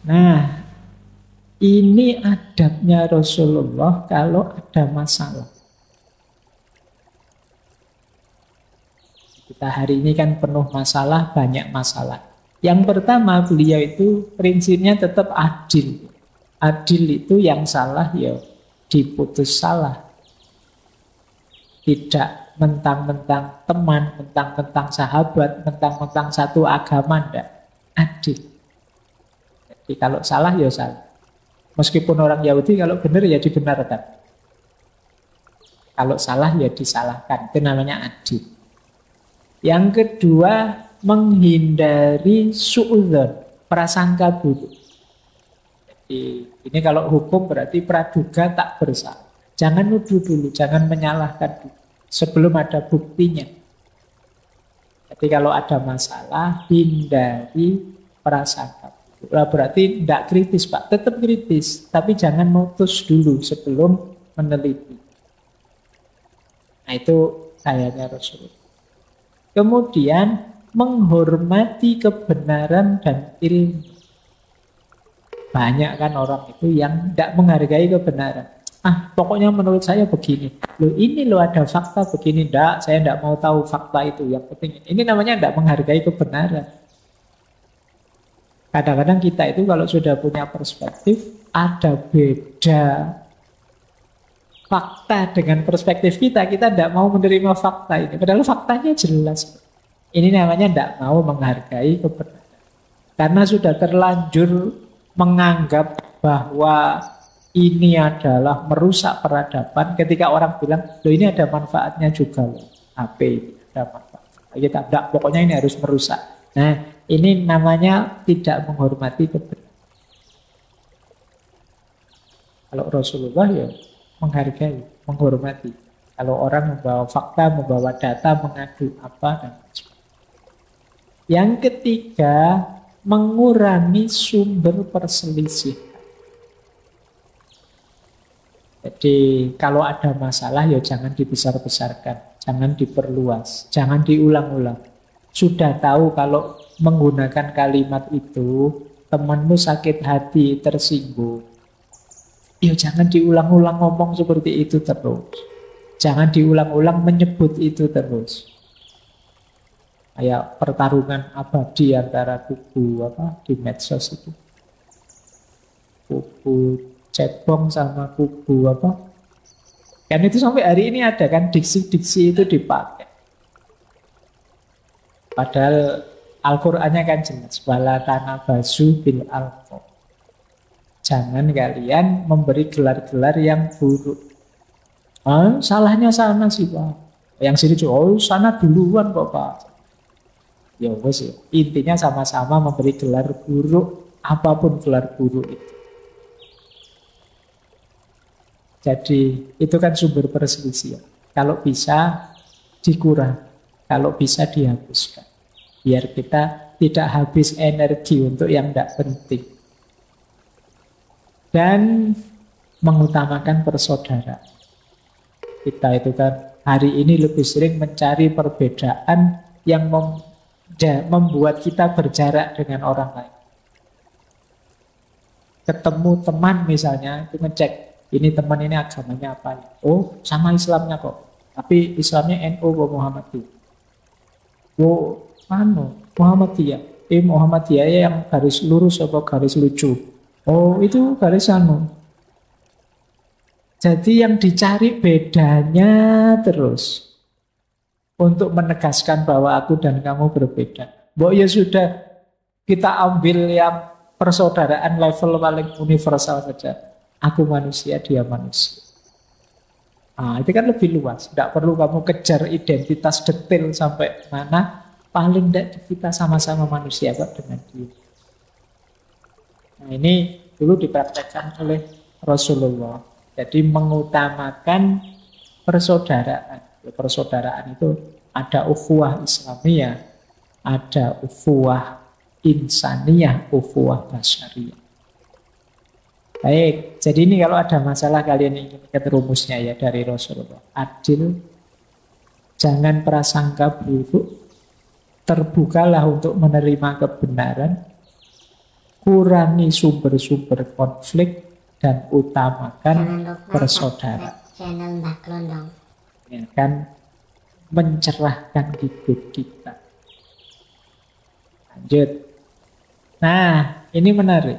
Nah, ini adabnya Rasulullah kalau ada masalah. Kita hari ini kan penuh masalah, banyak masalah. Yang pertama, beliau itu prinsipnya tetap adil. Adil itu yang salah ya diputus salah. Tidak mentang-mentang teman, mentang-mentang sahabat, mentang-mentang satu agama, enggak. Adil. Jadi kalau salah ya salah. Meskipun orang Yahudi kalau benar ya dibenarkan. Kalau salah ya disalahkan. Itu namanya adil. Yang kedua, menghindari suudzon, prasangka buruk. Jadi ini kalau hukum berarti praduga tak bersalah. Jangan nuduh dulu, jangan menyalahkan dulu sebelum ada buktinya. Jadi kalau ada masalah, hindari prasangka buruk. Berarti tidak kritis, Pak. Tetap kritis, tapi jangan mutus dulu sebelum meneliti. Nah itu sayangnya Rasulullah. Kemudian menghormati kebenaran dan ilmu. Banyak kan orang itu yang tidak menghargai kebenaran. Pokoknya menurut saya begini. Loh ini loh ada fakta begini. Tidak, saya tidak mau tahu fakta itu. Yang penting ini namanya tidak menghargai kebenaran. Kadang-kadang kita itu kalau sudah punya perspektif, ada beda fakta dengan perspektif kita tidak mau menerima fakta ini. Padahal faktanya jelas. Ini namanya tidak mau menghargai kebenaran. Karena sudah terlanjur menganggap bahwa ini adalah merusak peradaban. Ketika orang bilang, loh ini ada manfaatnya juga loh. HP ini ada manfaat. Kita tidak, pokoknya ini harus merusak. Nah, ini namanya tidak menghormati kebenaran. Kalau Rasulullah ya menghargai, menghormati. Kalau orang membawa fakta, membawa data, mengadu apa dan sebagainya. Yang ketiga, mengurangi sumber perselisihan. Jadi kalau ada masalah ya jangan dibesar-besarkan, jangan diperluas, jangan diulang-ulang. Sudah tahu kalau menggunakan kalimat itu temanmu sakit hati, tersinggung. Ya jangan diulang-ulang ngomong seperti itu terus. Jangan diulang-ulang menyebut itu terus. Kayak pertarungan abadi antara kubu di medsos itu. Kubu cebong sama kubu Kan itu sampai hari ini ada kan diksi-diksi itu dipakai. Padahal Al-Qur'annya kan jelas. Wala tanabazu bil alqab. Jangan kalian memberi gelar-gelar yang buruk. Salahnya sana sih Pak. Yang sini sana duluan kok Pak. Ya wes ya. Intinya sama-sama memberi gelar buruk, apapun gelar buruk itu. Jadi itu kan sumber perselisihan. Kalau bisa dikurang, kalau bisa dihapuskan. Biar kita tidak habis energi untuk yang tidak penting. Dan mengutamakan persaudaraan. Kita itu kan hari ini lebih sering mencari perbedaan yang membuat kita berjarak dengan orang lain. Ketemu teman misalnya, itu ngecek, ini teman ini agamanya apa? Oh, sama Islamnya kok. Tapi Islamnya NU atau Muhammadiyah. Oh, Muhammadiyah. Muhammadiyah yang garis lurus atau garis lucu? Oh, itu garis Jadi yang dicari bedanya terus. Untuk menegaskan bahwa aku dan kamu berbeda. Ya sudah, kita ambil yang persaudaraan level paling universal saja. Aku manusia, dia manusia. Itu kan lebih luas. Tidak perlu kamu kejar identitas detail sampai mana. Paling tidak kita sama-sama manusia kok dengan dia. Nah ini dulu dipraktekkan oleh Rasulullah. Jadi mengutamakan persaudaraan. Persaudaraan itu ada ukhuwah Islamiyah, ada ukhuwah insaniyah, ukhuwah basyariyah. Baik, jadi ini kalau ada masalah kalian ingin lihat rumusnya ya dari Rasulullah. Adil, jangan prasangka buruk, terbukalah untuk menerima kebenaran, kurangi sumber-sumber konflik, dan utamakan persaudaraan. Channel Mbah Glondong. Ya kan, mencerahkan hidup kita. Lanjut. Nah, ini menarik.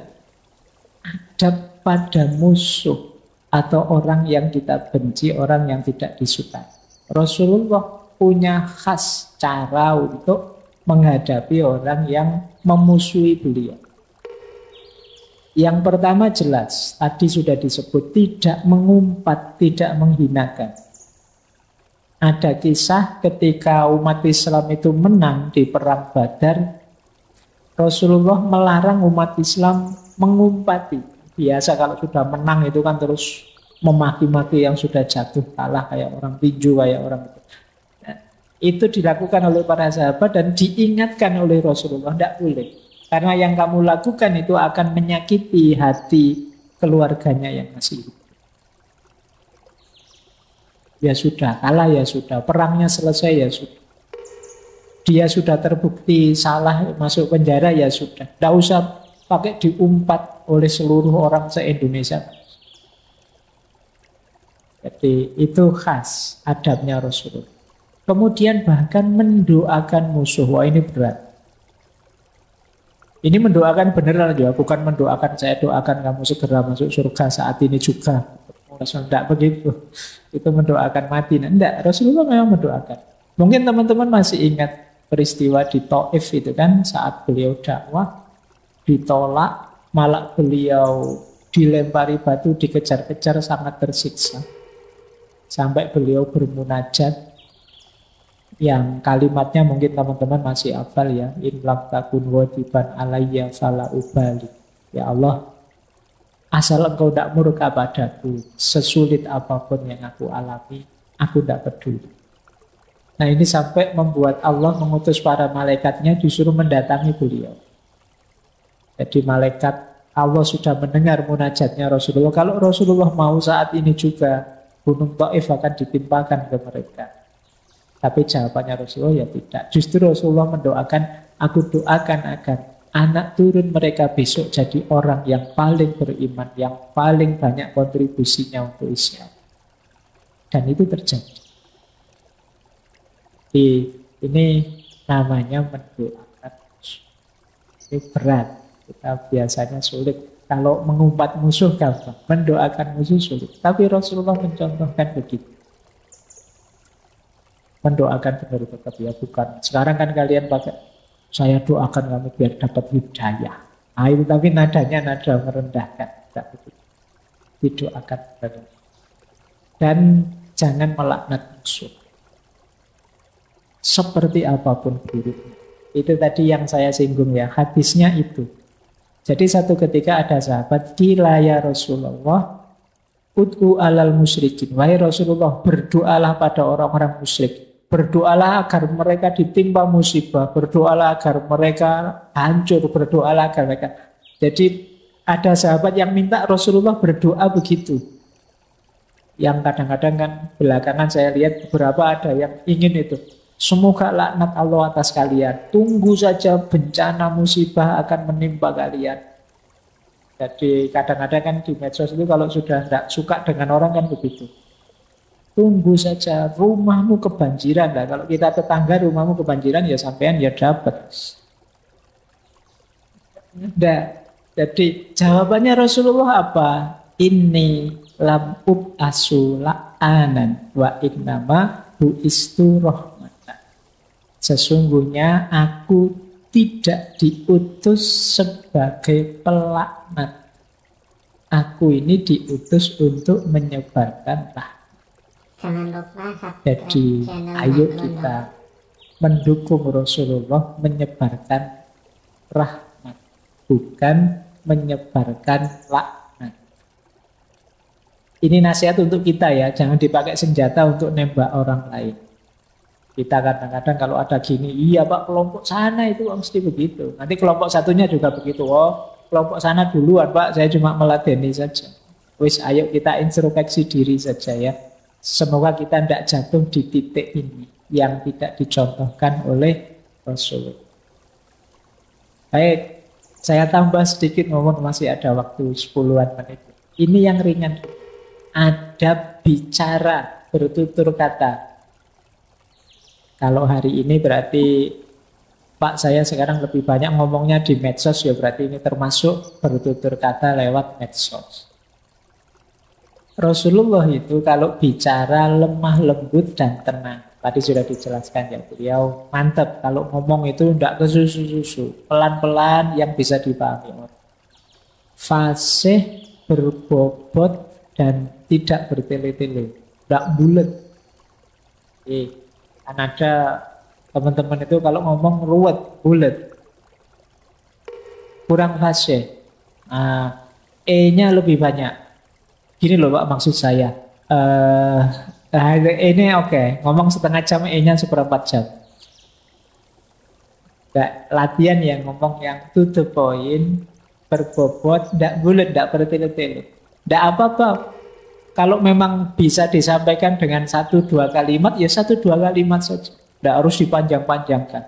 Adab pada musuh atau orang yang kita benci, orang yang tidak disukai. Rasulullah punya khas cara untuk menghadapi orang yang memusuhi beliau. Yang pertama jelas, tadi sudah disebut, tidak mengumpat, tidak menghinakan. Ada kisah ketika umat Islam itu menang di perang Badar, Rasulullah melarang umat Islam mengumpati. Biasa kalau sudah menang itu kan terus memaki-maki yang sudah jatuh kalah, kayak orang tinju, kayak orang itu. Nah, itu dilakukan oleh para sahabat dan diingatkan oleh Rasulullah, tidak boleh. Karena yang kamu lakukan itu akan menyakiti hati keluarganya yang masih hidup. Ya sudah, kalah ya sudah, perangnya selesai ya sudah. Dia sudah terbukti salah masuk penjara ya sudah. Tidak usah pakai diumpat oleh seluruh orang se-Indonesia. Jadi itu khas adabnya Rasulullah. Kemudian bahkan mendoakan musuh. Wah, ini berat. Ini mendoakan beneran juga, bukan mendoakan saya doakan kamu segera masuk surga saat ini juga. Tidak begitu. Itu mendoakan mati. Tidak, Rasulullah memang mendoakan. Mungkin teman-teman masih ingat peristiwa di Taif itu kan, saat beliau dakwah ditolak, malah beliau dilempari batu, dikejar-kejar, sangat tersiksa. Sampai beliau bermunajat yang kalimatnya mungkin teman-teman masih hafal ya, in lam takun wajiban alayya fala ubali. Ya Allah, asal engkau tidak murka padaku, sesulit apapun yang aku alami, aku tidak peduli. Nah, ini sampai membuat Allah mengutus para malaikatnya disuruh mendatangi beliau. Jadi malaikat Allah sudah mendengar munajatnya Rasulullah. Kalau Rasulullah mau saat ini juga, Gunung Taif akan ditimpakan ke mereka. Tapi jawabannya Rasulullah ya tidak. Justru Rasulullah mendoakan, aku doakan agar anak turun mereka besok jadi orang yang paling beriman, yang paling banyak kontribusinya untuk Islam. Dan itu terjadi. Ini namanya mendoakan musuh. Ini berat. Kita biasanya sulit. Kalau mengumpat musuh gampang, mendoakan musuh sulit. Tapi Rasulullah mencontohkan begitu. Mendoakan benar-benar ya, bukan. Sekarang kan kalian pakai, saya doakan kamu biar dapat hidayah. Nah, itu tapi nadanya nada merendahkan. Tidak begitu. Didoakan benar. Dan jangan melaknat musuh. Seperti apapun buruknya. Itu tadi yang saya singgung ya, hadisnya itu. Jadi satu ketika ada sahabat, qila ya Rasulullah, ud'u alal musyrikin. Wahai Rasulullah, berdoalah pada orang-orang musyrik. Berdoalah agar mereka ditimpa musibah. Berdoalah agar mereka hancur. Berdoalah agar mereka. Jadi ada sahabat yang minta Rasulullah berdoa begitu. Yang kadang-kadang kan belakangan saya lihat beberapa ada yang ingin itu. Semoga laknat Allah atas kalian. Tunggu saja bencana musibah akan menimpa kalian. Jadi kadang-kadang kan di medsos itu kalau sudah tidak suka dengan orang kan begitu. Tunggu saja rumahmu kebanjiran. Nah, kalau kita tetangga rumahmu kebanjiran ya sampean ya dapat. Nah, jadi jawabannya Rasulullah apa? Ini lam ub'asu la'anan wa innama bu'istu rahmatan. Sesungguhnya aku tidak diutus sebagai pelaknat. Aku ini diutus untuk menyebarkan rahmat. Jadi ayo kita mendukung Rasulullah menyebarkan rahmat, bukan menyebarkan laknat. Ini nasihat untuk kita ya, jangan dipakai senjata untuk nembak orang lain. Kita kadang-kadang kalau ada gini, iya Pak kelompok sana itu mesti begitu. Nanti kelompok satunya juga begitu. Oh kelompok sana duluan Pak, saya cuma meladeni saja. Wis ayo kita introspeksi diri saja ya. Semoga kita tidak jatuh di titik ini yang tidak dicontohkan oleh Rasulullah. Baik, Saya tambah sedikit ngomong, masih ada waktu 10-an menit. Ini yang ringan. Adab bicara, bertutur kata. Kalau hari ini berarti Pak, saya sekarang lebih banyak ngomongnya di medsos, ya berarti ini termasuk bertutur kata lewat medsos. Rasulullah itu kalau bicara lemah lembut dan tenang. Tadi sudah dijelaskan ya, beliau mantap kalau ngomong itu tidak kesusu-susu, pelan-pelan yang bisa dipahami orang. Fasih, berbobot, dan tidak bertele-tele, tidak bulat. Kan ada teman-teman itu kalau ngomong ruwet, bulat, kurang fasih. E-nya lebih banyak. Gini loh Pak, maksud saya. Ini oke. Ngomong setengah jam, E-nya seperempat jam. Latihan yang ngomong yang to the point, berbobot, tidak bulat, tidak bertele-tele. Tidak apa-apa. Kalau memang bisa disampaikan dengan 1-2 kalimat, ya 1-2 kalimat saja. Tidak harus dipanjang-panjangkan.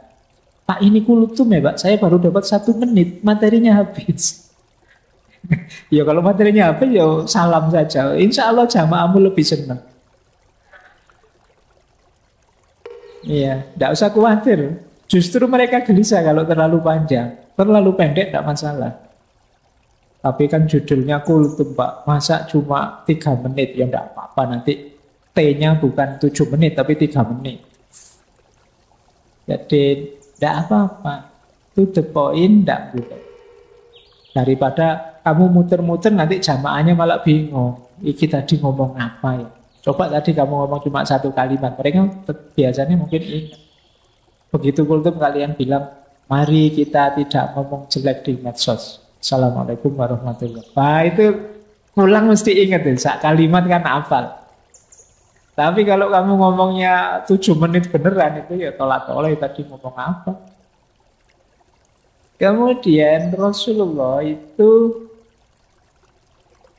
Pak, ini kultum ya Pak, saya baru dapat 1 menit, materinya habis. Ya kalau materinya habis, ya salam saja. Insya Allah jamaahmu lebih senang. Iya, tidak usah khawatir. Justru mereka gelisah kalau terlalu panjang. Terlalu pendek tidak masalah. Tapi kan judulnya kultum Pak, masa cuma 3 menit, ya tidak apa-apa, nanti T-nya bukan 7 menit tapi 3 menit. Jadi tidak apa-apa, to the point, tidak boleh. Daripada kamu muter-muter nanti jamaahnya malah bingung, iki tadi ngomong apa ya. Coba tadi kamu ngomong cuma 1 kalimat, mereka biasanya mungkin ingat. Begitu kultum kalian bilang, mari kita tidak ngomong jelek di medsos. Assalamualaikum warahmatullahi wabarakatuh. Nah, itu pulang mesti ingat ya, kalimat kan hafal. Tapi kalau kamu ngomongnya 7 menit beneran, itu ya tolak-tolak tadi ngomong apa. Kemudian Rasulullah itu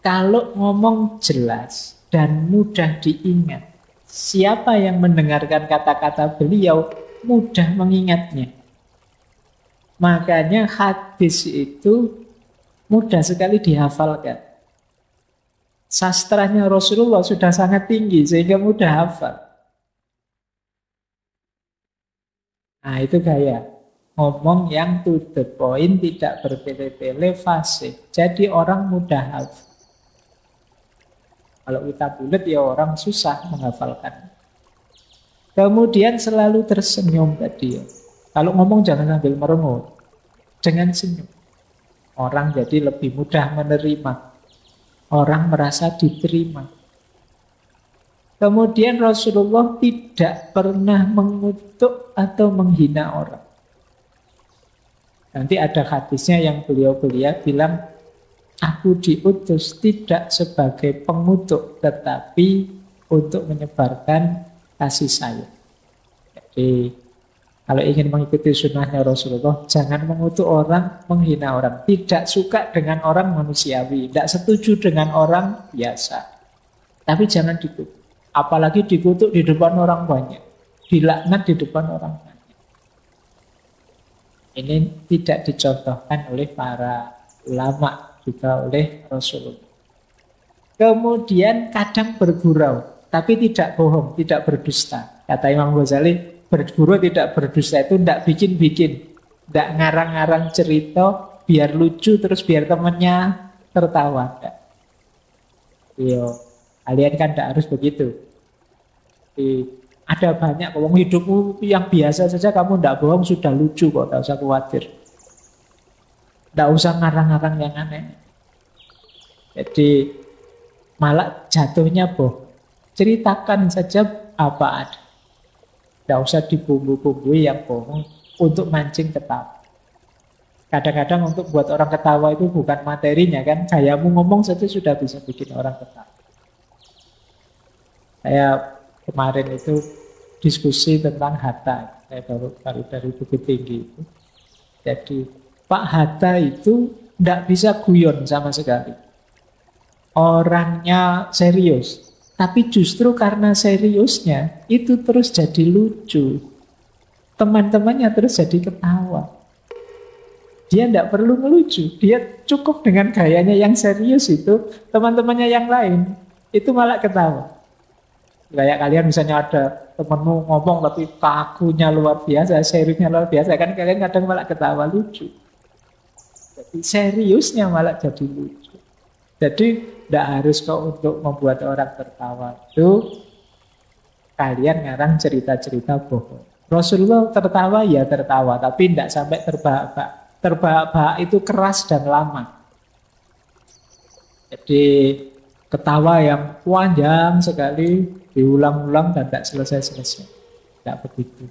kalau ngomong jelas dan mudah diingat, siapa yang mendengarkan kata-kata beliau mudah mengingatnya. Makanya hadis itu mudah sekali dihafalkan. Sastranya Rasulullah sudah sangat tinggi sehingga mudah hafal. Nah itu gaya ngomong yang to the point, tidak bertele-tele, fasih. Jadi orang mudah hafal. Kalau kita bulat ya orang susah menghafalkan. Kemudian selalu tersenyum tadi ya. Kalau ngomong jangan sambil merengut, jangan senyum. Orang jadi lebih mudah menerima. Orang merasa diterima. Kemudian Rasulullah tidak pernah mengutuk atau menghina orang. Nanti ada hadisnya yang beliau bilang, aku diutus tidak sebagai pengutuk, tetapi untuk menyebarkan kasih sayang. Jadi kalau ingin mengikuti sunnahnya Rasulullah, jangan mengutuk orang, menghina orang. Tidak suka dengan orang manusiawi, tidak setuju dengan orang biasa. Tapi jangan dikutuk. Apalagi dikutuk di depan orang banyak. Dilaknat di depan orang banyak. Ini tidak dicontohkan oleh para ulama, juga oleh Rasulullah. Kemudian kadang bergurau, tapi tidak bohong, tidak berdusta. Kata Imam Ghazali, berguru tidak berdusta itu tidak bikin-bikin, tidak ngarang-ngarang cerita biar lucu terus biar temannya tertawa. Yo, kalian kan tidak harus begitu. Ada banyak kalau hidupmu yang biasa saja kamu tidak bohong sudah lucu kok, tidak usah khawatir. Tidak usah ngarang-ngarang yang aneh. Jadi malah jatuhnya bohong. Ceritakan saja apa ada. Tidak usah dibumbu-bumbui yang bohong untuk mancing ketawa. Kadang-kadang untuk buat orang ketawa itu bukan materinya kan. Gayamu ngomong saja sudah bisa bikin orang ketawa. Saya kemarin itu diskusi tentang Hatta. Saya baru dari Bukit Tinggi itu. Jadi Pak Hatta itu tidak bisa guyon sama sekali. Orangnya serius. Tapi justru karena seriusnya itu terus jadi lucu. Teman-temannya terus jadi ketawa. Dia tidak perlu ngelucu. Dia cukup dengan gayanya yang serius itu. Teman-temannya yang lain itu malah ketawa. Kayak kalian misalnya ada temenmu ngomong tapi kakunya luar biasa, seriusnya luar biasa. Kan kalian kadang malah ketawa lucu. Jadi seriusnya malah jadi lucu. Jadi tidak harus kok untuk membuat orang tertawa. Itu kalian ngarang cerita-cerita bohong. Rasulullah tertawa ya tertawa, tapi tidak sampai terbahak-bahak. Terbahak-bahak itu keras dan lama. Jadi ketawa yang panjang sekali, diulang-ulang dan tidak selesai-selesai. Tidak begitu.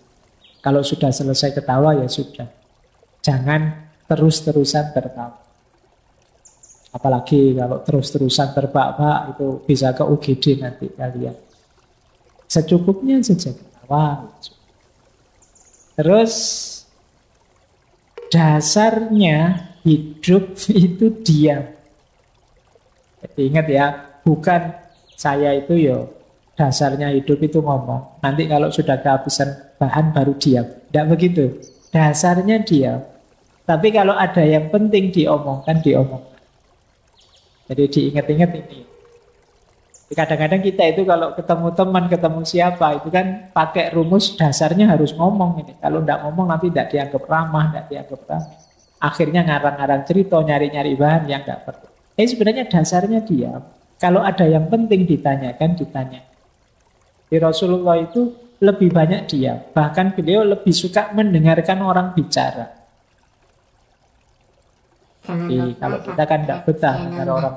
Kalau sudah selesai ketawa ya sudah. Jangan terus-terusan tertawa. Apalagi kalau terus-terusan terbahak-bahak itu bisa ke UGD nanti kalian. Secukupnya saja ketawa. Terus dasarnya hidup itu diam. Jadi ingat ya, bukan saya itu yo dasarnya hidup itu ngomong. Nanti kalau sudah kehabisan bahan baru diam. Tidak begitu. Dasarnya diam. Tapi kalau ada yang penting diomongkan, diomongkan. Jadi diingat-ingat ini. Kadang-kadang kita itu kalau ketemu teman, ketemu siapa, itu kan pakai rumus dasarnya harus ngomong ini. Kalau tidak ngomong nanti tidak dianggap ramah, tidak dianggap ramah. Akhirnya ngarang-ngarang cerita, nyari-nyari bahan yang tidak perlu. Sebenarnya dasarnya diam. Kalau ada yang penting ditanyakan, ditanya. Di Rasulullah itu lebih banyak diam. Bahkan beliau lebih suka mendengarkan orang bicara. Jadi kalau kita kan tidak betah dengar orang.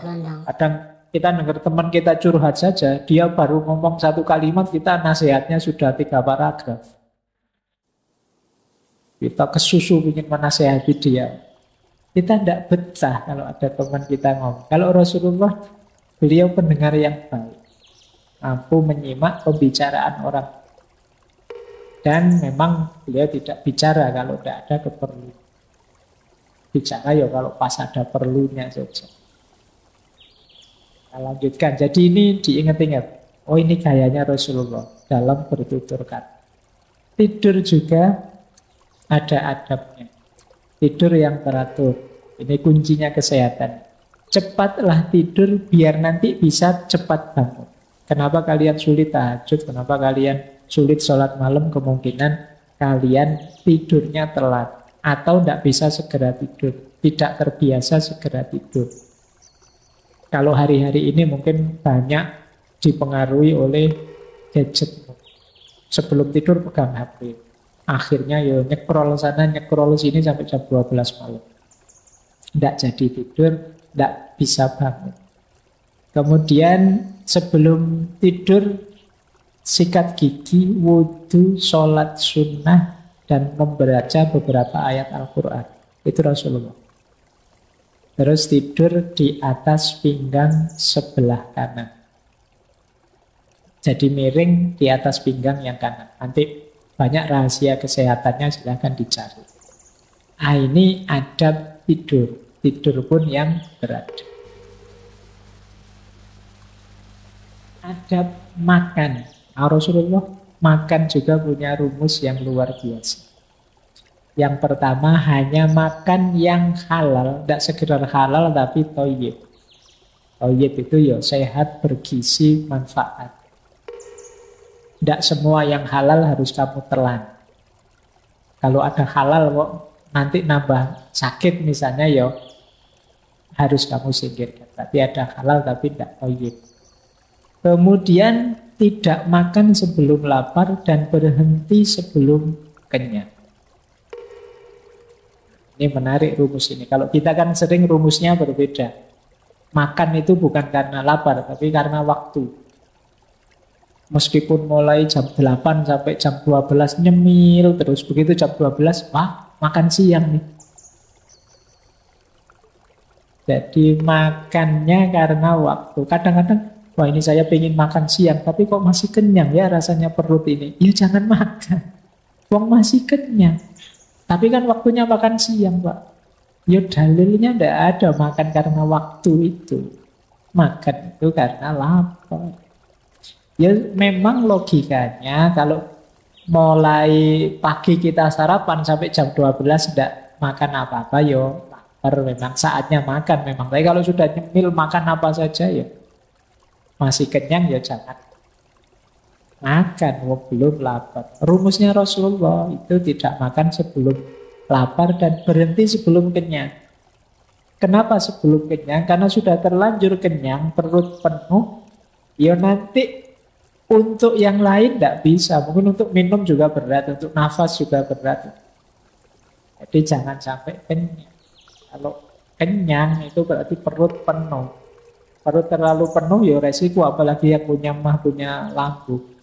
Kadang kita dengar teman kita curhat saja, dia baru ngomong satu kalimat, kita nasihatnya sudah 3 paragraf. Kita kesusu ingin menasehati dia. Kita tidak betah kalau ada teman kita ngomong. Kalau Rasulullah, beliau pendengar yang baik. Mampu menyimak pembicaraan orang. Dan memang beliau tidak bicara kalau tidak ada keperluan. Bicara ya kalau pas ada perlunya saja. Kita lanjutkan. Jadi ini diingat-ingat. Oh ini gayanya Rasulullah dalam bertutur kata. Tidur juga ada adabnya. Tidur yang teratur. Ini kuncinya kesehatan. Cepatlah tidur biar nanti bisa cepat bangun. Kenapa kalian sulit tahajud? Kenapa kalian sulit sholat malam? Kemungkinan kalian tidurnya telat. Atau tidak bisa segera tidur. Tidak terbiasa segera tidur. Kalau hari-hari ini mungkin banyak dipengaruhi oleh gadget. Sebelum tidur pegang HP. Akhirnya ya nyekrol sana, nyekrol sini sampai jam 12 malam. Tidak jadi tidur, tidak bisa bangun. Kemudian sebelum tidur, sikat gigi, wudhu, sholat sunnah, dan membaca beberapa ayat Al-Quran. Itu Rasulullah. Terus tidur di atas pinggang sebelah kanan. Jadi miring di atas pinggang yang kanan. Nanti banyak rahasia kesehatannya silahkan dicari. Ini adab tidur. Tidur pun yang beradab. Adab makan. Rasulullah makan juga punya rumus yang luar biasa. Yang pertama hanya makan yang halal. Tidak sekedar halal tapi thayyib. Thayyib itu ya sehat, bergizi, manfaat. Tidak semua yang halal harus kamu telan. Kalau ada halal kok nanti nambah sakit misalnya ya harus kamu singkirkan. Tapi ada halal tapi tidak thayyib. Kemudian tidak makan sebelum lapar dan berhenti sebelum kenyang. Ini menarik rumus ini. Kalau kita kan sering rumusnya berbeda. Makan itu bukan karena lapar, tapi karena waktu. Meskipun mulai jam 8 sampai jam 12 nyemil, terus begitu jam 12, wah makan siang nih. Jadi makannya karena waktu. Kadang-kadang, wah ini saya pengen makan siang, tapi kok masih kenyang ya rasanya perut ini. Ya jangan makan. Wong masih kenyang. Tapi kan waktunya makan siang, Pak. Ya dalilnya tidak ada makan karena waktu itu. Makan itu karena lapar. Ya memang logikanya kalau mulai pagi kita sarapan sampai jam 12 tidak makan apa-apa yo lapar, memang saatnya makan memang. Tapi kalau sudah nyemil makan apa saja ya masih kenyang ya jangan makan, wong belum lapar. Rumusnya Rasulullah itu tidak makan sebelum lapar dan berhenti sebelum kenyang. Kenapa sebelum kenyang? Karena sudah terlanjur kenyang, perut penuh, ya nanti untuk yang lain tidak bisa. Mungkin untuk minum juga berat, untuk nafas juga berat. Jadi jangan sampai kenyang. Kalau kenyang itu berarti perut penuh. Perut terlalu penuh ya resiko, apalagi yang punya mah, punya lambung.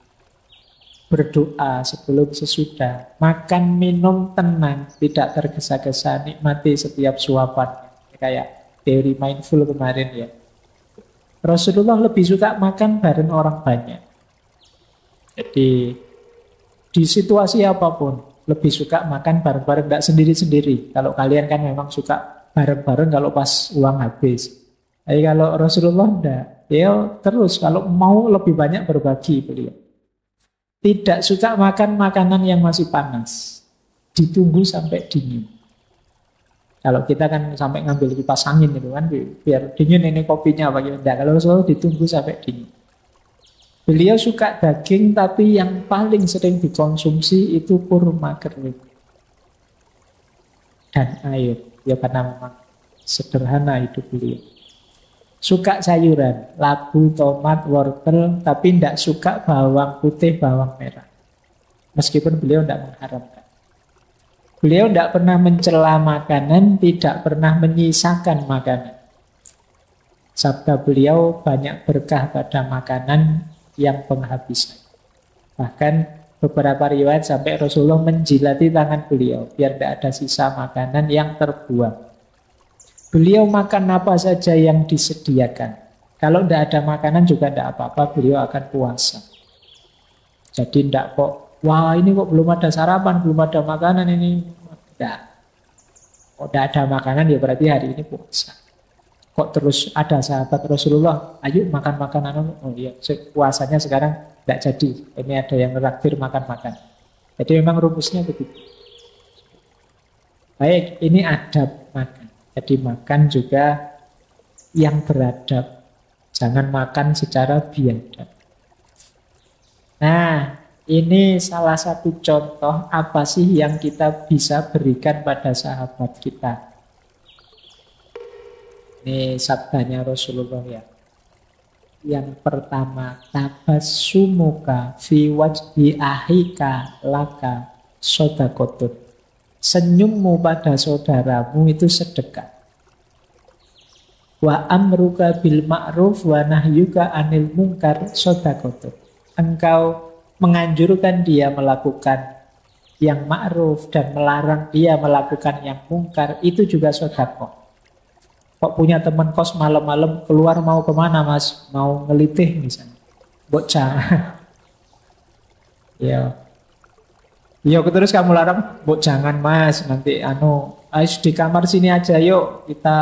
Berdoa sebelum sesudah. Makan minum tenang, tidak tergesa-gesa, nikmati setiap suapan. Kayak teori mindful kemarin ya. Rasulullah lebih suka makan bareng orang banyak. Jadi di situasi apapun lebih suka makan bareng-bareng, nggak sendiri-sendiri. Kalau kalian kan memang suka bareng-bareng kalau pas uang habis. Tapi kalau Rasulullah enggak, dia terus kalau mau lebih banyak berbagi beliau. Tidak suka makan makanan yang masih panas. Ditunggu sampai dingin. Kalau kita kan sampai ngambil kipas angin gitu kan, biar dingin ini kopinya apa gitu. Enggak, kalau Rasulullah ditunggu sampai dingin. Beliau suka daging, tapi yang paling sering dikonsumsi itu kurma kering dan air. Ya karena memang sederhana hidup beliau. Suka sayuran, labu, tomat, wortel, tapi tidak suka bawang putih, bawang merah. Meskipun beliau tidak mengharamkan. Beliau tidak pernah mencela makanan, tidak pernah menyisakan makanan. Sabda beliau banyak berkah pada makanan yang penghabisan. Bahkan beberapa riwayat sampai Rasulullah menjilati tangan beliau biar tidak ada sisa makanan yang terbuang. Beliau makan apa saja yang disediakan. Kalau tidak ada makanan juga tidak apa-apa, beliau akan puasa. Jadi tidak kok, wah ini kok belum ada sarapan, belum ada makanan ini. Tidak. Kok tidak ada makanan ya berarti hari ini puasa. Kok terus ada sahabat Rasulullah, ayo makan makanan. Oh iya, puasanya sekarang tidak jadi. Ini ada yang neraktir makan-makan. Jadi memang rumusnya begitu. Baik, ini adab makan. Jadi makan juga yang beradab. Jangan makan secara biadab. Nah, ini salah satu contoh apa sih yang kita bisa berikan pada sahabat kita. Ini sabdanya Rasulullah ya. Yang pertama, tabassumuka fi wajhi ahika laka shadaqatun. Senyummu pada saudaramu itu sedekah. Wa amruka bil ma'ruf wa nahyuka anil munkar shadaqatun. Engkau menganjurkan dia melakukan yang ma'ruf dan melarang dia melakukan yang mungkar, itu juga sedekah. Kok punya teman kos malam-malam keluar mau kemana mas? Mau ngelitih misalnya. Bocah. Ya. Ya terus kamu larang, jangan mas, nanti ayo di kamar sini aja yuk kita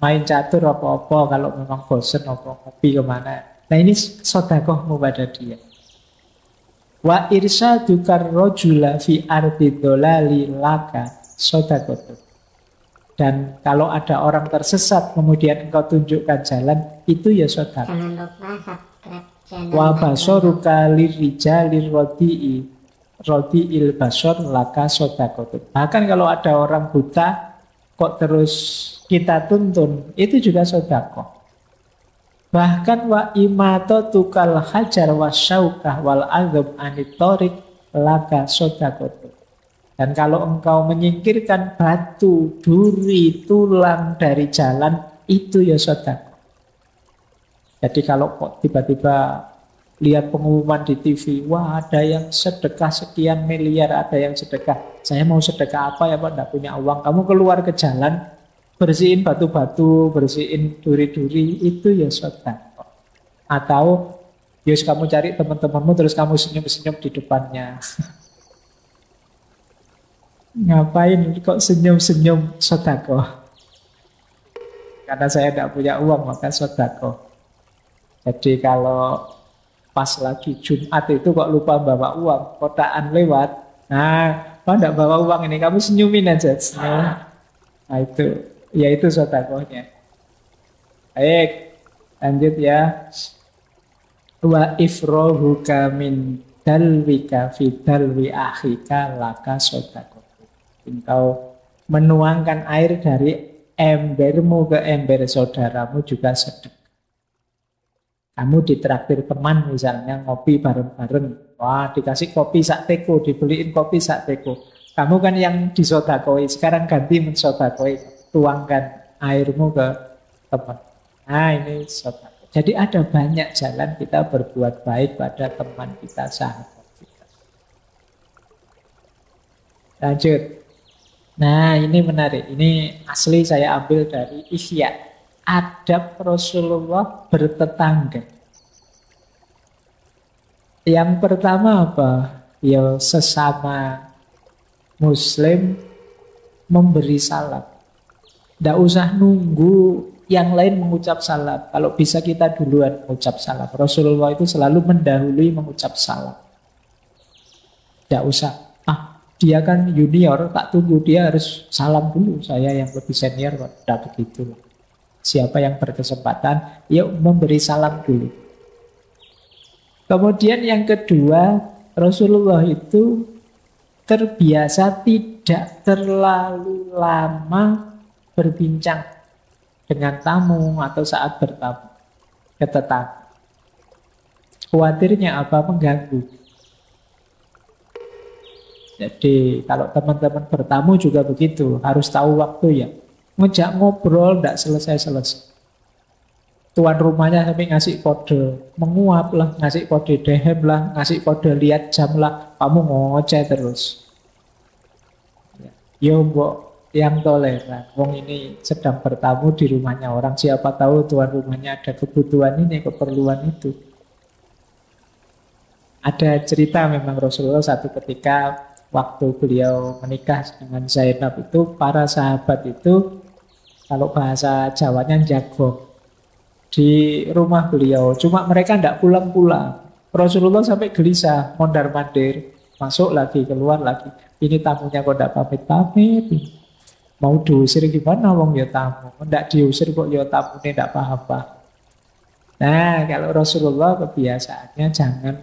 main catur apa-apa kalau memang bosen apa ngopi kemana. Nah ini sedekahmu pada dia. Wa irsadukar rajula fi ardi dhalali laka sedekah. Dan kalau ada orang tersesat kemudian engkau tunjukkan jalan, itu ya sedekah. Jangan lupa subscribe channel. Wa basaruka lirijali rodi'il basor laka sedekah. Bahkan kalau ada orang buta kok terus kita tuntun, itu juga sedekah. Bahkan wa imatatukal hajar wasyaukah wal azab anitorik laka sedekah. Dan kalau engkau menyingkirkan batu, duri, tulang dari jalan, itu ya sedekah. Jadi kalau kok tiba-tiba lihat pengumuman di TV, wah ada yang sedekah sekian miliar, ada yang sedekah. Saya mau sedekah apa ya Pak, tidak punya uang. Kamu keluar ke jalan, bersihin batu-batu, bersihin duri-duri, itu ya sedekah. Atau yus kamu cari teman-temanmu terus kamu senyum-senyum di depannya. Ngapain kok senyum-senyum sedekah? Karena saya tidak punya uang maka sedekah. Jadi kalau pas lagi Jumat itu kok lupa bawa uang, kotaan lewat. Nah, Oh, enggak bawa uang ini, kamu senyumin aja. Senyum. Nah itu, ya itu sodakohnya. Baik, lanjut ya. Wa ifrohuka min dalwika fi dalwi akhika laka sodakoh. Engkau menuangkan air dari embermu ke ember saudaramu juga sedekah. Kamu ditraktir teman misalnya ngopi bareng-bareng. Wah, dikasih kopi sak teko, dibeliin kopi sak teko. Kamu kan yang disodakoi, sekarang ganti mensodakoi. Tuangkan airmu ke teman. Nah, ini sodako. Jadi ada banyak jalan kita berbuat baik pada teman kita, sahabat kita. Lanjut. Nah, ini menarik. Ini asli saya ambil dari Ihya. Adab Rasulullah bertetangga. Yang pertama apa? Ya sesama Muslim memberi salam. Tidak usah nunggu yang lain mengucap salam. Kalau bisa kita duluan mengucap salam. Rasulullah itu selalu mendahului mengucap salam. Tidak usah. Dia kan junior, tak tunggu, dia harus salam dulu. Saya yang lebih senior kok. Tidak begitu. Siapa yang berkesempatan, yuk memberi salam dulu. Kemudian yang kedua, Rasulullah itu terbiasa tidak terlalu lama berbincang dengan tamu atau saat bertamu ke tetangga. Khawatirnya apa? Mengganggu. Jadi kalau teman-teman bertamu juga begitu, harus tahu waktu ya. Ngejak ngobrol tidak selesai-selesai. Tuan rumahnya sampai ngasih kode menguap lah, ngasih kode dehem lah, ngasih kode lihat jam lah, kamu ngoceh terus. Yo mbok yang toleran. Wong ini sedang bertamu di rumahnya orang, siapa tahu tuan rumahnya ada kebutuhan ini, keperluan itu. Ada cerita memang Rasulullah satu ketika waktu beliau menikah dengan Zainab itu, para sahabat itu kalau bahasa Jawanya jagong di rumah beliau. Cuma mereka tidak pulang-pulang. Rasulullah sampai gelisah, mondar-mandir, masuk lagi, keluar lagi. Ini tamunya kok tidak pamit-pamit. Mau diusir gimana wong ya tamu? Tidak diusir kok ya tamu ini tidak paham-paham. Nah, kalau Rasulullah kebiasaannya jangan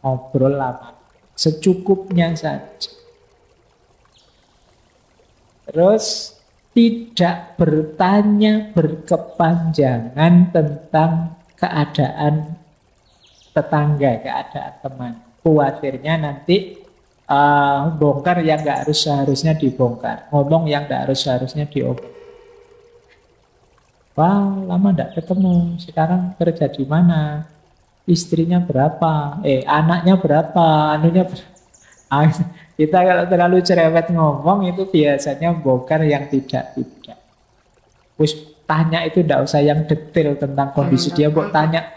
ngobrol lama. Secukupnya saja. Terus tidak bertanya berkepanjangan tentang keadaan tetangga, keadaan teman. Khawatirnya nanti bongkar yang nggak harus seharusnya dibongkar, ngomong yang nggak harus seharusnya diomong. Wah, lama nggak ketemu. Sekarang kerja di mana? Istrinya berapa? Anaknya berapa? Anunya berapa? Kita kalau terlalu cerewet ngomong itu biasanya bongkar yang tidak-tidak. Wis tanya itu tidak usah yang detail tentang kondisi dia. Buat tanya,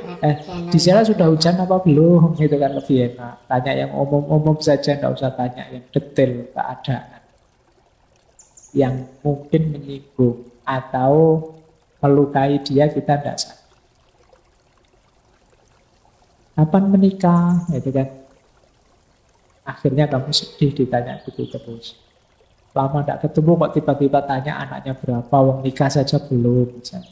di sana sudah hujan apa belum? Itu kan lebih enak. Tanya yang umum-umum saja, tidak usah tanya yang detail keadaan. Yang mungkin menyinggung atau melukai dia, kita tidak sadar. Kapan menikah? Itu kan. Akhirnya kamu sedih ditanya gitu terus. Lama tidak ketemu kok tiba-tiba tanya anaknya berapa, wong nikah saja belum. Misalnya.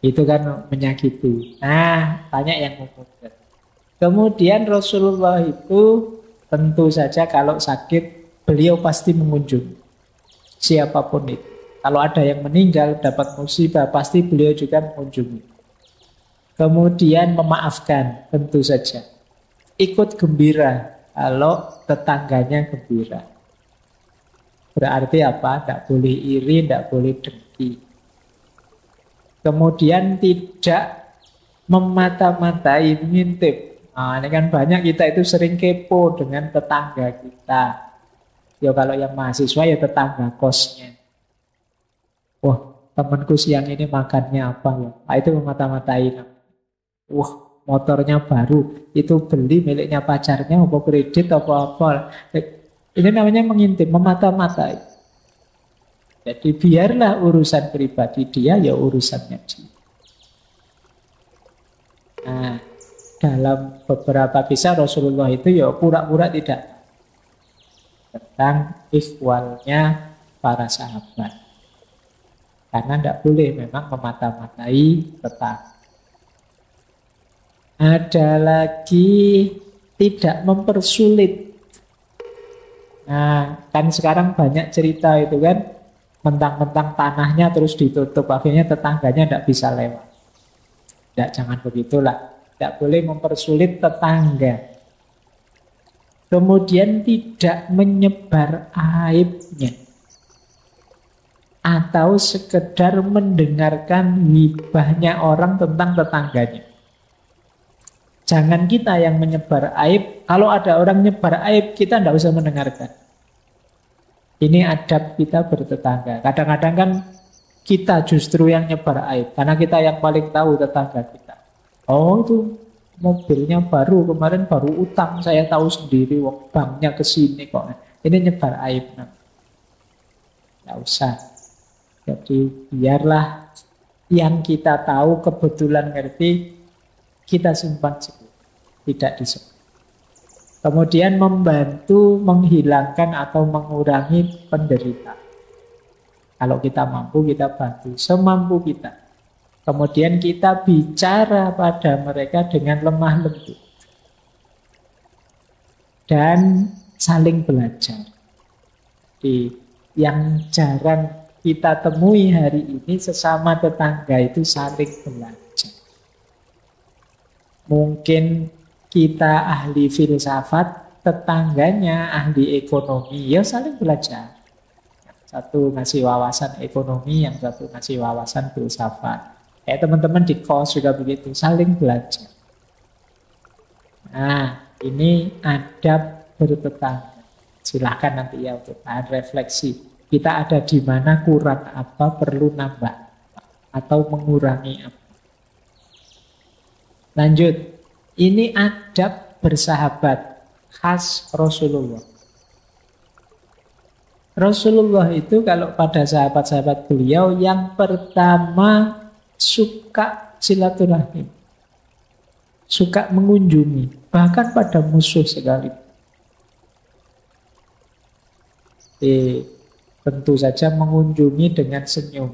Itu kan menyakiti. Nah, tanya yang umum. Kemudian Rasulullah itu tentu saja kalau sakit, beliau pasti mengunjungi. Siapapun itu. Kalau ada yang meninggal, dapat musibah, pasti beliau juga mengunjungi. Kemudian memaafkan, tentu saja. Ikut gembira kalau tetangganya gembira. Berarti apa? Tidak boleh iri, tidak boleh dengki. Kemudian tidak memata-matai, mengintip. Nah, ini kan banyak kita itu sering kepo dengan tetangga kita. Ya kalau yang mahasiswa ya tetangga kosnya. Wah, temanku siang ini makannya apa ya? Nah, itu memata-matai. Wah, motornya baru, itu beli miliknya pacarnya, apa kredit, apa-apa. Ini namanya mengintip, memata-matai. Jadi biarlah urusan pribadi dia, ya urusannya dia. Nah, dalam beberapa kisah Rasulullah itu ya pura-pura tidak. tentang ikhwalnya para sahabat. Karena tidak boleh memang memata-matai tetangga. Ada lagi tidak mempersulit. Nah, kan sekarang banyak cerita itu kan, mentang-mentang tanahnya terus ditutup, akhirnya tetangganya tidak bisa lewat. Tidak, jangan begitulah. Tidak boleh mempersulit tetangga. Kemudian tidak menyebar aibnya. Atau sekedar mendengarkan gibahnya orang tentang tetangganya. Jangan kita yang menyebar aib. Kalau ada orang menyebar aib, kita tidak usah mendengarkan. Ini adab kita bertetangga. Kadang-kadang kan kita justru yang nyebar aib, karena kita yang paling tahu tetangga kita. Oh, itu mobilnya baru, kemarin baru utang, saya tahu sendiri, wong banknya kesini kok. Ini nyebar aib. Tidak usah. Jadi biarlah yang kita tahu kebetulan ngerti, kita simpan sendiri, tidak disebut. Kemudian membantu menghilangkan atau mengurangi penderitaan. Kalau kita mampu, kita bantu semampu kita. Kemudian kita bicara pada mereka dengan lemah lembut. Dan saling belajar. Yang jarang kita temui hari ini, sesama tetangga itu saling belajar. Mungkin kita ahli filsafat, tetangganya ahli ekonomi, ya saling belajar. Satu ngasih wawasan ekonomi, yang satu ngasih wawasan filsafat. Kayak teman-teman di kos juga begitu, saling belajar. Nah, ini adab bertetangga. Silahkan nanti ya untuk bahan refleksi. Kita ada di mana, kurang apa, perlu nambah atau mengurangi apa. Lanjut, ini adab bersahabat khas Rasulullah. Rasulullah itu kalau pada sahabat-sahabat beliau, yang pertama suka silaturahim, suka mengunjungi, bahkan pada musuh sekali. Tentu saja mengunjungi dengan senyum.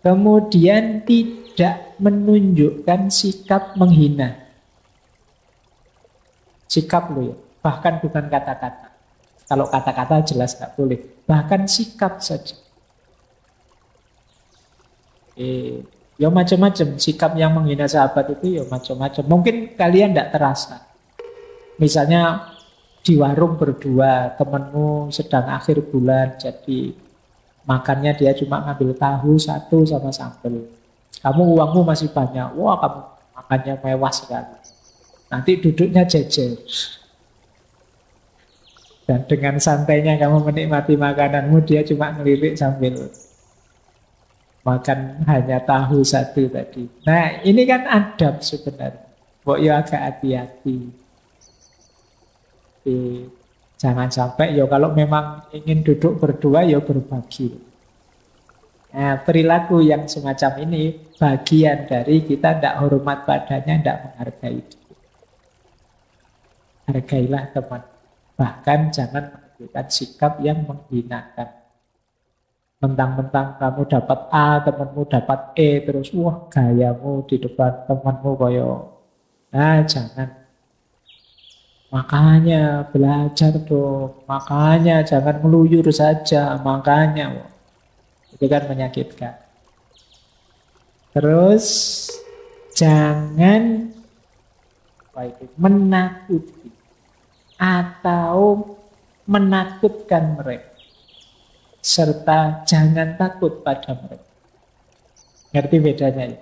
Kemudian tidak menunjukkan sikap menghina. Sikap loh ya, bahkan bukan kata-kata. Kalau kata-kata jelas tidak boleh. Bahkan sikap saja. Ya macam-macam. Sikap yang menghina sahabat itu ya macam-macam. Mungkin kalian tidak terasa. Misalnya di warung berdua, temenmu sedang akhir bulan, jadi makannya dia cuma ngambil tahu satu sama sambal. Kamu uangmu masih banyak. Wah, kamu makannya mewah sekali. Nanti duduknya jejer. Dan dengan santainya kamu menikmati makananmu, dia cuma ngelirik sambil makan hanya tahu satu tadi. Nah, ini kan adab sebenarnya. Kok ya agak hati-hati. Jangan sampai ya kalau memang ingin duduk berdua ya berbagi. Nah, perilaku yang semacam ini bagian dari kita tidak hormat padanya, tidak menghargai dia. Hargailah teman. Bahkan jangan menunjukkan sikap yang menghinakan. Mentang-mentang kamu dapat A, temanmu dapat E, terus wah gayamu di depan temanmu koyo. Nah, jangan. Makanya belajar dong. Makanya jangan meluyur saja. Makanya itu kan menyakitkan. Terus jangan menakuti atau menakutkan mereka, serta jangan takut pada mereka. Ngerti bedanya ya?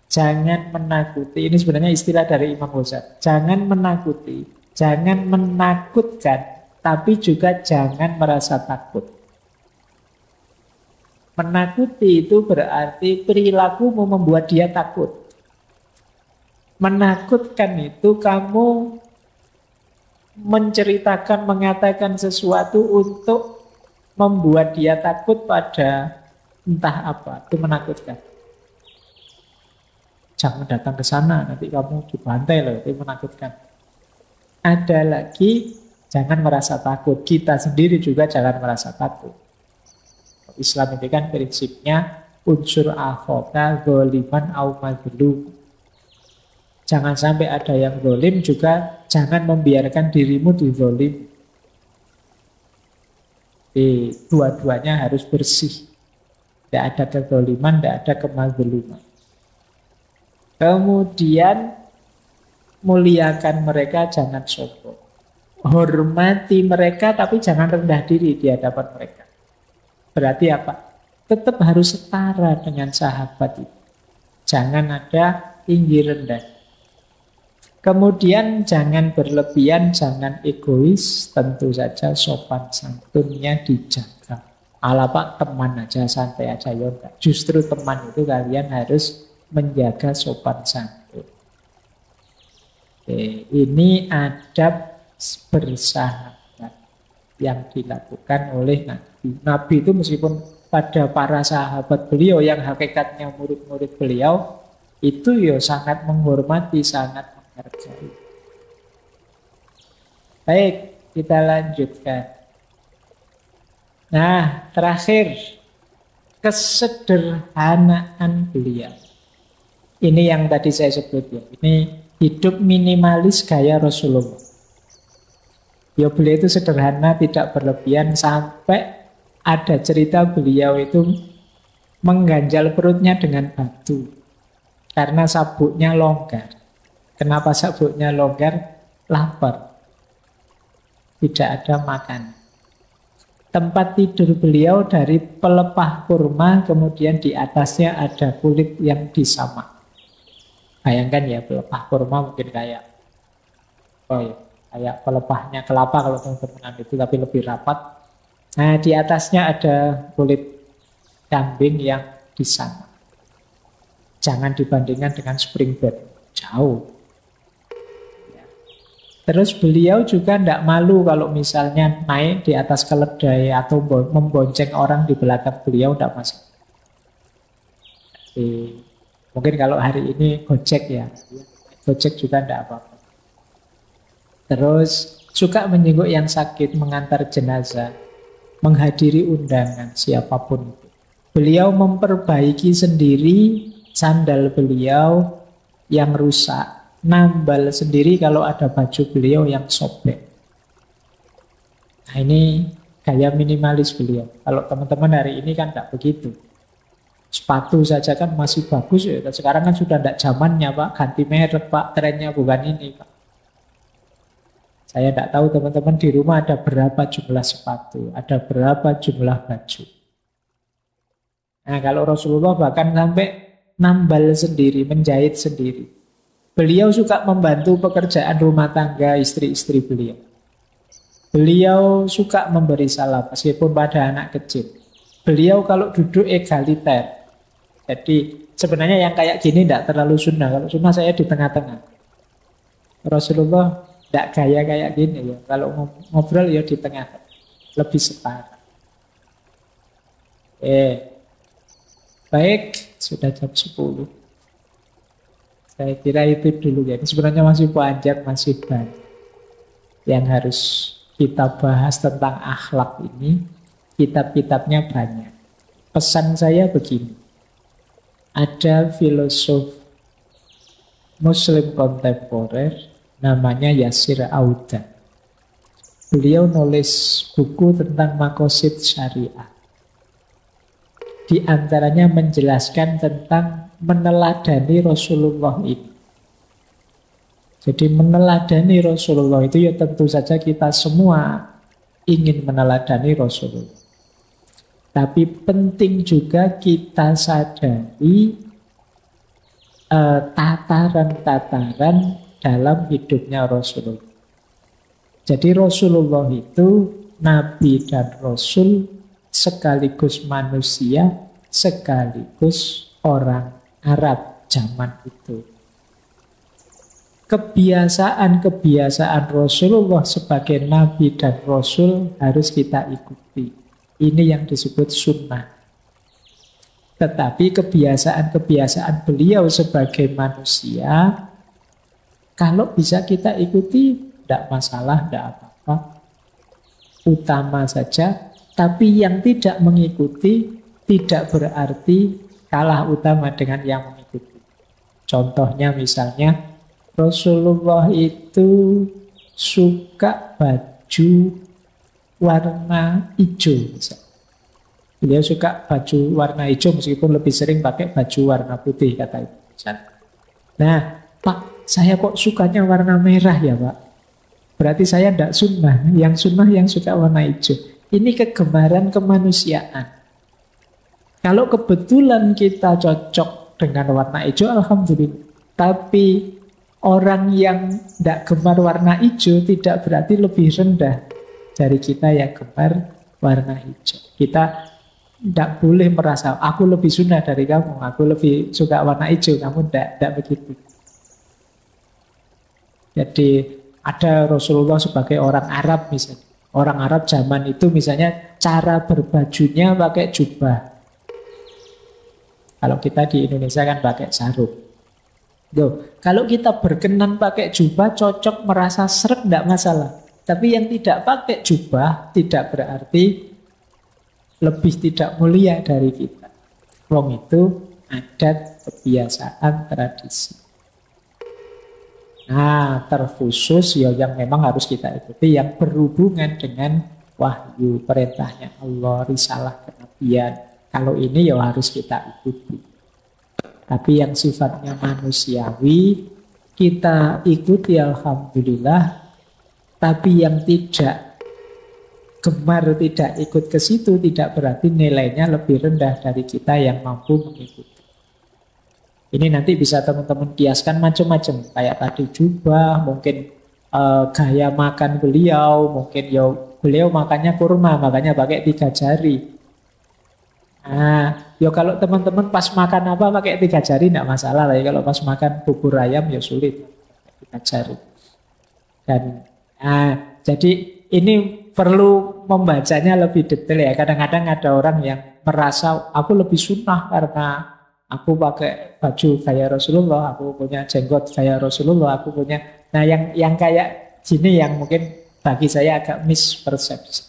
Jangan menakuti, ini sebenarnya istilah dari Imam Ghazali. Jangan menakuti, jangan menakutkan, tapi juga jangan merasa takut. Menakuti itu berarti perilakumu membuat dia takut. Menakutkan itu kamu menceritakan, mengatakan sesuatu untuk membuat dia takut pada entah apa. Itu menakutkan. Jangan datang ke sana, nanti kamu dibantai loh. Itu menakutkan. Ada lagi Jangan merasa takut. Kita sendiri juga jangan merasa takut. Islam itu kan prinsipnya unsur akhoka zoliman au mazlum. Jangan sampai ada yang zolim, juga jangan membiarkan dirimu dizolim. Dua-duanya harus bersih. Tidak ada kezoliman, tidak ada kemazluman. Kemudian muliakan mereka, jangan sombong. Hormati mereka tapi jangan rendah diri di hadapan mereka. Berarti apa? Tetap harus setara dengan sahabat itu. Jangan ada tinggi rendah. Kemudian jangan berlebihan, jangan egois, tentu saja sopan santunnya dijaga. Ala Pak, teman aja, santai aja, ya enggak. Justru teman itu kalian harus menjaga sopan santun. Ini adab bersahabat yang dilakukan oleh Nabi. Nabi itu meskipun pada para sahabat beliau yang hakikatnya murid-murid beliau, itu ya sangat menghormati, sangat menghargai. Baik, kita lanjutkan. Nah, terakhir, kesederhanaan beliau. Ini yang tadi saya sebut ya. Ini hidup minimalis gaya Rasulullah. Ya beliau itu sederhana, tidak berlebihan, sampai ada cerita beliau itu mengganjal perutnya dengan batu karena sabuknya longgar. Kenapa sabuknya longgar? Lapar. Tidak ada makan. Tempat tidur beliau dari pelepah kurma, kemudian di atasnya ada kulit yang disamak. Bayangkan ya, pelepah kurma mungkin kayak kayak pelepahnya kelapa kalau teman-teman itu, tapi lebih rapat. Nah, di atasnya ada kulit kambing yang disamak. Jangan dibandingkan dengan spring bed, jauh. Terus beliau juga tidak malu kalau misalnya naik di atas keledai atau membonceng orang di belakang beliau, tidak masalah. Mungkin kalau hari ini Gojek ya, Gojek juga tidak apa-apa. Terus suka menjenguk yang sakit, mengantar jenazah, menghadiri undangan siapapun itu. Beliau memperbaiki sendiri sandal beliau yang rusak, nambal sendiri kalau ada baju beliau yang sobek. Nah, ini gaya minimalis beliau. Kalau teman-teman hari ini kan tidak begitu. Sepatu saja kan masih bagus ya. Sekarang kan sudah tidak zamannya Pak, ganti merek Pak, trennya bukan ini Pak. Saya tidak tahu teman-teman di rumah ada berapa jumlah sepatu, ada berapa jumlah baju. Nah, kalau Rasulullah bahkan sampai nambal sendiri, menjahit sendiri. Beliau suka membantu pekerjaan rumah tangga istri-istri beliau. Beliau suka memberi salam meskipun pada anak kecil. Beliau kalau duduk egaliter. Jadi sebenarnya yang kayak gini tidak terlalu sunnah. Kalau sunnah saya di tengah-tengah. Rasulullah tidak gaya kayak gini ya. Kalau ngobrol ya di tengah. Lebih setara. Baik, sudah jam 10. Saya kira itu dulu ya. Ini sebenarnya masih panjang, masih banyak yang harus kita bahas tentang akhlak ini. Kitab-kitabnya banyak. Pesan saya begini. Ada filosof Muslim kontemporer namanya Yasir Auda. Beliau nulis buku tentang makosid syariah. Di antaranya menjelaskan tentang meneladani Rasulullah ini. Jadi meneladani Rasulullah itu ya tentu saja kita semua ingin meneladani Rasulullah. Tapi penting juga kita sadari tataran-tataran dalam hidupnya Rasulullah. Jadi Rasulullah itu Nabi dan Rasul sekaligus manusia, sekaligus orang Arab zaman itu. Kebiasaan-kebiasaan Rasulullah sebagai Nabi dan Rasul harus kita ikuti. Ini yang disebut sunnah. Tetapi kebiasaan-kebiasaan beliau sebagai manusia, kalau bisa kita ikuti, tidak masalah, tidak apa-apa. utama saja, tapi yang tidak mengikuti tidak berarti kalah utama dengan yang mengikuti. Contohnya misalnya Rasulullah itu suka baju warna hijau misalnya. Beliau suka baju warna hijau meskipun lebih sering pakai baju warna putih kata ibu. Nah, Pak, saya kok sukanya warna merah ya Pak? Berarti saya tidak sunnah. Yang sunnah yang suka warna hijau. Ini kegemaran kemanusiaan. Kalau kebetulan kita cocok dengan warna hijau, alhamdulillah. Tapi orang yang tidak gemar warna hijau tidak berarti lebih rendah dari kita yang gemar warna hijau. Kita tidak boleh merasa, aku lebih sunnah dari kamu, aku lebih suka warna hijau, kamu tidak begitu. Jadi ada Rasulullah sebagai orang Arab misalnya. Orang Arab zaman itu misalnya cara berbajunya pakai jubah. Kalau kita di Indonesia kan pakai sarung. Tuh, kalau kita berkenan pakai jubah, cocok merasa seret, tidak masalah. Tapi yang tidak pakai jubah tidak berarti lebih tidak mulia dari kita. Wong itu adat, kebiasaan, tradisi. Nah, terkhusus ya yang memang harus kita ikuti yang berhubungan dengan wahyu, perintahnya Allah, risalah kenabian. Kalau ini ya harus kita ikuti. Tapi yang sifatnya manusiawi kita ikuti alhamdulillah. Tapi yang tidak gemar, tidak ikut ke situ tidak berarti nilainya lebih rendah dari kita yang mampu mengikuti. Ini nanti bisa teman-teman kiaskan macam-macam. Kayak tadi jubah, mungkin gaya makan beliau, mungkin ya beliau makannya kurma, makanya pakai 3 jari. Nah, ya kalau teman-teman pas makan apa pakai 3 jari tidak masalah lah. Kalau pas makan bubur ayam ya sulit 3 jari. Dan jadi ini perlu membacanya lebih detail ya. Kadang-kadang ada orang yang merasa aku lebih sunnah karena aku pakai baju kayak Rasulullah, aku punya jenggot kayak Rasulullah, aku punya. Nah, yang kayak gini yang mungkin bagi saya agak mispersepsi.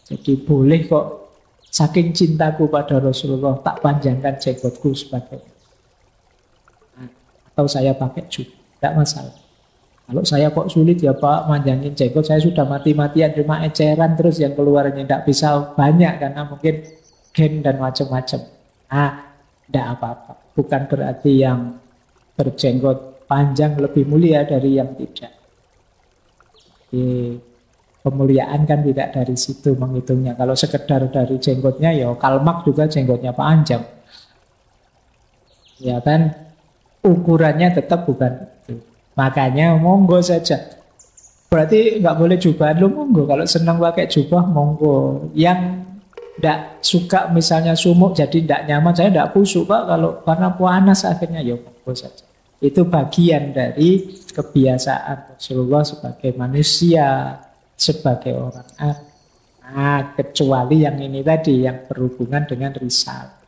Jadi boleh kok saking cintaku pada Rasulullah tak panjangkan jenggotku sebagainya. Atau saya pakai juga, tidak masalah. Kalau saya kok sulit ya Pak manjangin jenggot, saya sudah mati-matian cuma eceran terus yang keluarnya tidak bisa banyak karena mungkin gen dan macam-macam. Tidak apa-apa. Bukan berarti yang berjenggot panjang lebih mulia dari yang tidak. Jadi, kemuliaan kan tidak dari situ menghitungnya. Kalau sekedar dari jenggotnya ya Karl Marx juga jenggotnya panjang. Ya kan ukurannya tetap bukan itu. Makanya monggo saja. Berarti nggak boleh jubah lu monggo. Kalau senang pakai jubah monggo. Yang tidak suka misalnya sumuk jadi tidak nyaman, saya tidak kusuk Pak kalau karena panas akhirnya ya monggo saja. Itu bagian dari kebiasaan Rasulullah sebagai manusia, sebagai orang Arab. Kecuali yang ini tadi yang berhubungan dengan risalah.